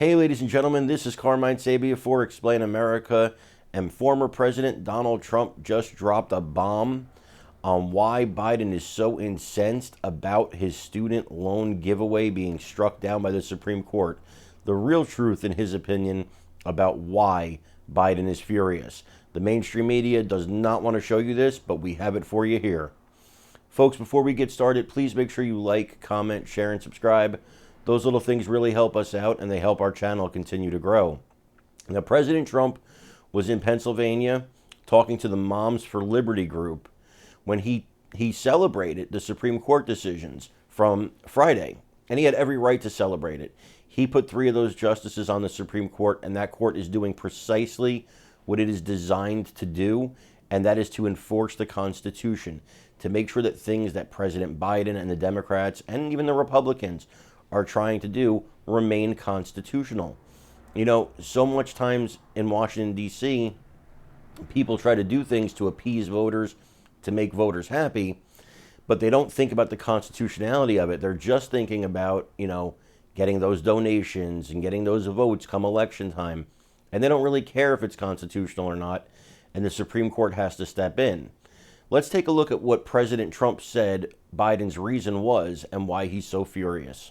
Hey, ladies and gentlemen, this is Carmine Sabia for Explain America, and former President Donald Trump just dropped a bomb on why Biden is so incensed about his student loan giveaway being struck down by the Supreme Court. The real truth, in his opinion, about why Biden is furious. The mainstream media does not want to show you this, but we have it for you here. Folks, before we get started, please make sure you like, comment, share, and subscribe. Those little things really help us out, and they help our channel continue to grow. Now, President Trump was in Pennsylvania talking to the Moms for Liberty group when he celebrated the Supreme Court decisions from Friday, and he had every right to celebrate it. He put 3 of those justices on the Supreme Court, and that court is doing precisely what it is designed to do, and that is to enforce the Constitution, to make sure that things that President Biden and the Democrats and even the Republicans are trying to do remain constitutional. You know, so much times in Washington, D.C., people try to do things to appease voters, to make voters happy, but they don't think about the constitutionality of it. They're just thinking about, getting those donations and getting those votes come election time. And they don't really care if it's constitutional or not, and the Supreme Court has to step in. Let's take a look at what President Trump said Biden's reason was and why he's so furious.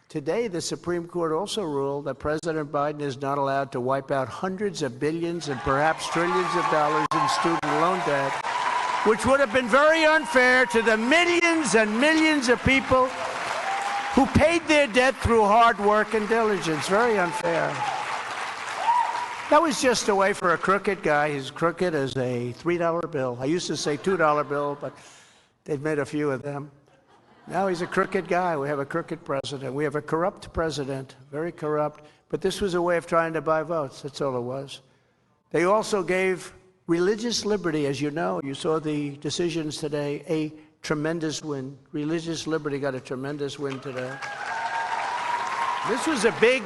Today, the Supreme Court also ruled that President Biden is not allowed to wipe out hundreds of billions and perhaps trillions of dollars in student loan debt, which would have been very unfair to the millions and millions of people who paid their debt through hard work and diligence. Very unfair. That was just a way for a crooked guy. He's crooked as a $3 bill. I used to say $2 bill, but they've made a few of them. Now he's a crooked guy. We have a crooked president. We have a corrupt president, very corrupt. But this was a way of trying to buy votes. That's all it was. They also gave religious liberty, as you know. You saw the decisions today, a tremendous win. Religious liberty got a tremendous win today. This was a big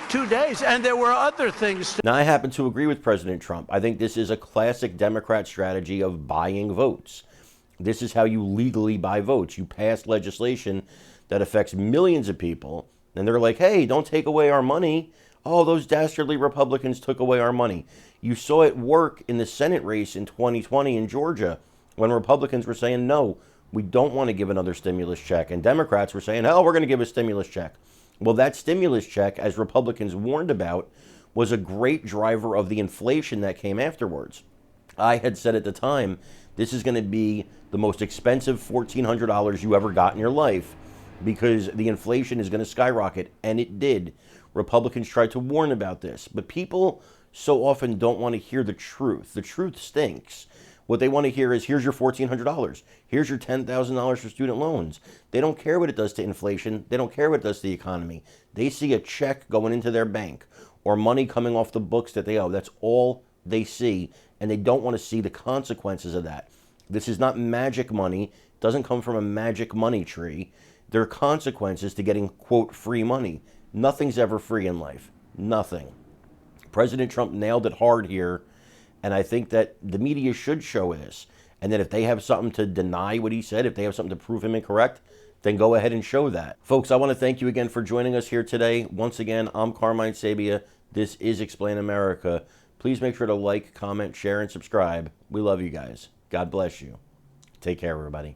2 days, and there were other things. Now, I happen to agree with President Trump. I think this is a classic Democrat strategy of buying votes. This is how you legally buy votes. You pass legislation that affects millions of people, and they're like, hey, don't take away our money. Oh, those dastardly Republicans took away our money. You saw it work in the Senate race in 2020 in Georgia when Republicans were saying, no, we don't want to give another stimulus check. And Democrats were saying, oh, we're going to give a stimulus check. Well, that stimulus check, as Republicans warned about, was a great driver of the inflation that came afterwards. I had said at the time, this is going to be the most expensive $1,400 you ever got in your life because the inflation is going to skyrocket, and it did. Republicans tried to warn about this, but people so often don't want to hear the truth. The truth stinks. What they want to hear is, here's your $1,400. Here's your $10,000 for student loans. They don't care what it does to inflation. They don't care what it does to the economy. They see a check going into their bank or money coming off the books that they owe. That's all they see, and they don't want to see the consequences of that. This is not magic money. It doesn't come from a magic money tree. There are consequences to getting, quote, free money. Nothing's ever free in life. Nothing. President Trump nailed it hard here, and I think that the media should show this. And that if they have something to deny what he said, if they have something to prove him incorrect, then go ahead and show that. Folks, I want to thank you again for joining us here today. Once again, I'm Carmine Sabia. This is Explain America. Please make sure to like, comment, share, and subscribe. We love you guys. God bless you. Take care, everybody.